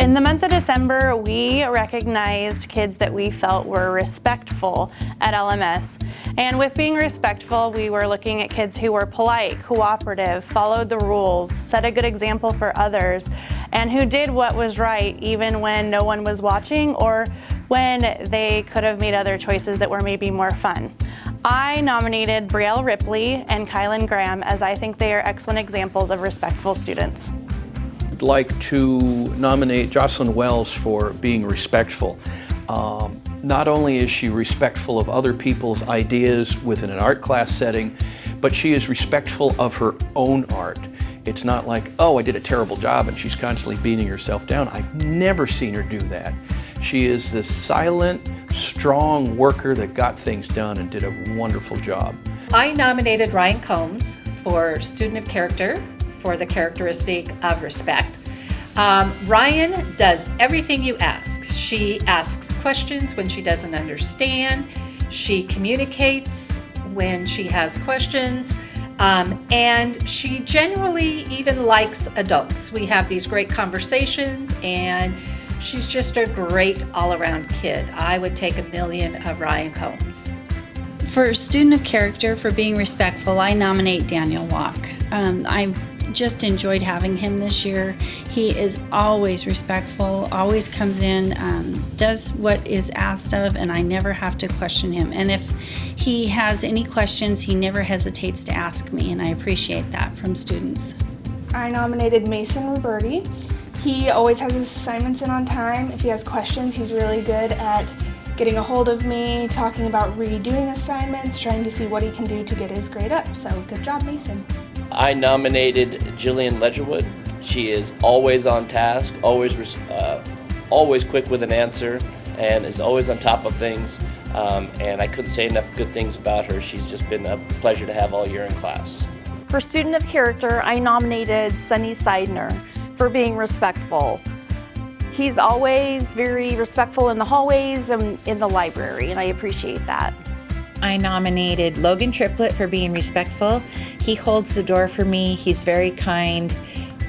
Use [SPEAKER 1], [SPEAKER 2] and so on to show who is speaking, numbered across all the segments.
[SPEAKER 1] In the month of December, we recognized kids that we felt were respectful at LMS. And with being respectful, we were looking at kids who were polite, cooperative, followed the rules, set a good example for others, and who did what was right even when no one was watching or when they could have made other choices that were maybe more fun. I nominated Brielle Ripley and Kylan Graham as I think they are excellent examples of respectful students.
[SPEAKER 2] I'd like to nominate Jocelyn Wells for being respectful. Not only is she respectful of other people's ideas within an art class setting, but she is respectful of her own art. It's not like, oh, I did a terrible job, and she's constantly beating herself down. I've never seen her do that. She is this silent, strong worker that got things done and did a wonderful job.
[SPEAKER 3] I nominated Ryan Combs for Student of Character for the characteristic of respect. Ryan does everything you ask. She asks questions when she doesn't understand. She communicates when she has questions. And she generally even likes adults. We have these great conversations, and she's just a great all-around kid. I would take 1,000,000 of Ryan Combs.
[SPEAKER 4] For Student of Character for being respectful, I nominate Daniel Walk. I just enjoyed having him this year. He is always respectful, always comes in, does what is asked of, and I never have to question him. And if he has any questions, he never hesitates to ask me, and I appreciate that from students.
[SPEAKER 5] I nominated Mason Roberti. He always has his assignments in on time. If he has questions, he's really good at getting a hold of me, talking about redoing assignments, trying to see what he can do to get his grade up. So good job, Mason.
[SPEAKER 6] I nominated Jillian Ledgerwood. She is always on task, always quick with an answer, and is always on top of things. And I couldn't say enough good things about her. She's just been a pleasure to have all year in class.
[SPEAKER 7] For Student of Character, I nominated Sonny Seidner for being respectful. He's always very respectful in the hallways and in the library, and I appreciate that.
[SPEAKER 8] I nominated Logan Tripplett for being respectful. He holds the door for me. He's very kind.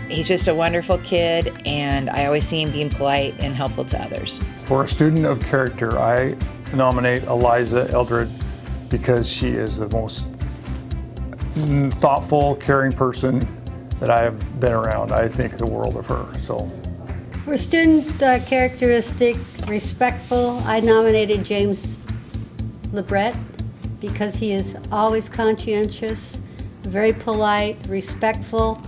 [SPEAKER 8] He's just a wonderful kid, and I always see him being polite and helpful to others.
[SPEAKER 9] For a Student of Character, I nominate Eliza Eldridge because she is the most thoughtful, caring person that I have been around. I think the world of her. So,
[SPEAKER 10] for Student Characteristic Respectful, I nominated James Lebret because he is always conscientious, very polite, respectful,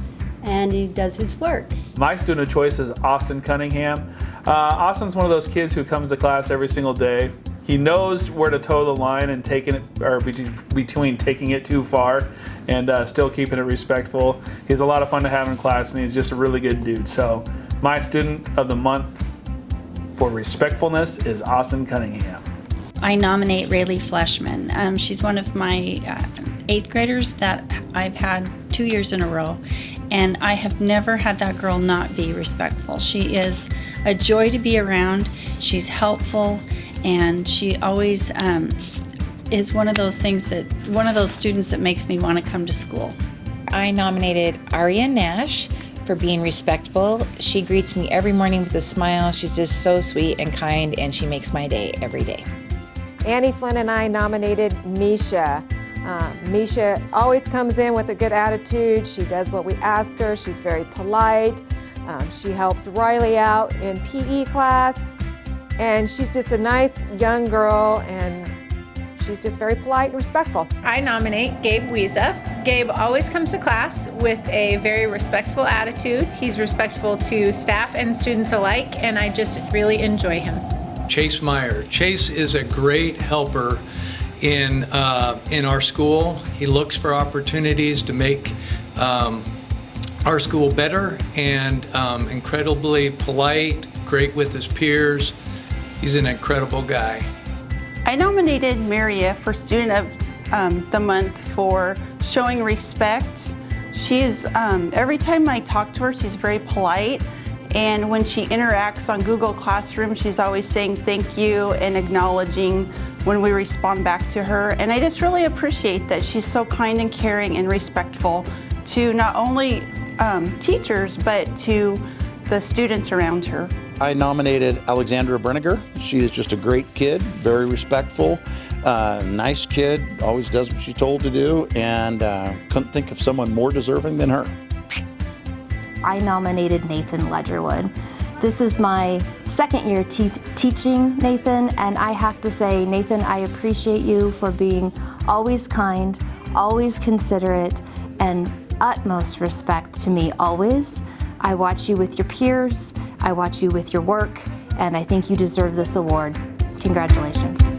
[SPEAKER 10] and he does his work.
[SPEAKER 11] My student of choice is Austin Cunningham. Austin's one of those kids who comes to class every single day. He knows where to toe the line and taking it, or between taking it too far and still keeping it respectful. He's a lot of fun to have in class, and he's just a really good dude. So my student of the month for respectfulness is Austin Cunningham.
[SPEAKER 4] I nominate Rayleigh Fleshman. She's one of my 8th graders that I've had 2 years in a row, and I have never had that girl not be respectful. She is a joy to be around. She's helpful, and she always is one of those students that makes me want to come to school.
[SPEAKER 8] I nominated Aria Nash for being respectful. She greets me every morning with a smile. She's just so sweet and kind, and she makes my day every day.
[SPEAKER 12] Annie Flynn and I nominated Misha. Misha always comes in with a good attitude. She does what we ask her. She's very polite. She helps Riley out in PE class. And she's just a nice young girl, and she's just very polite and respectful.
[SPEAKER 3] I nominate Gabe Wiesa. Gabe always comes to class with a very respectful attitude. He's respectful to staff and students alike, and I just really enjoy him.
[SPEAKER 13] Chase Meyer. Chase is a great helper in our school. He looks for opportunities to make our school better, and incredibly polite, great with his peers. He's an incredible guy.
[SPEAKER 1] I nominated Maria for Student of the Month for showing respect. She is, every time I talk to her, she's very polite. And when she interacts on Google Classroom, she's always saying thank you and acknowledging when we respond back to her. And I just really appreciate that she's so kind and caring and respectful to not only teachers, but to the students around her.
[SPEAKER 14] I nominated Alexandra Brenniger. She is just a great kid, very respectful, nice kid, always does what she's told to do, and couldn't think of someone more deserving than her.
[SPEAKER 15] I nominated Nathan Ledgerwood. This is my second year teaching Nathan, and I have to say, Nathan, I appreciate you for being always kind, always considerate, and utmost respect to me always. I watch you with your peers, I watch you with your work, and I think you deserve this award. Congratulations.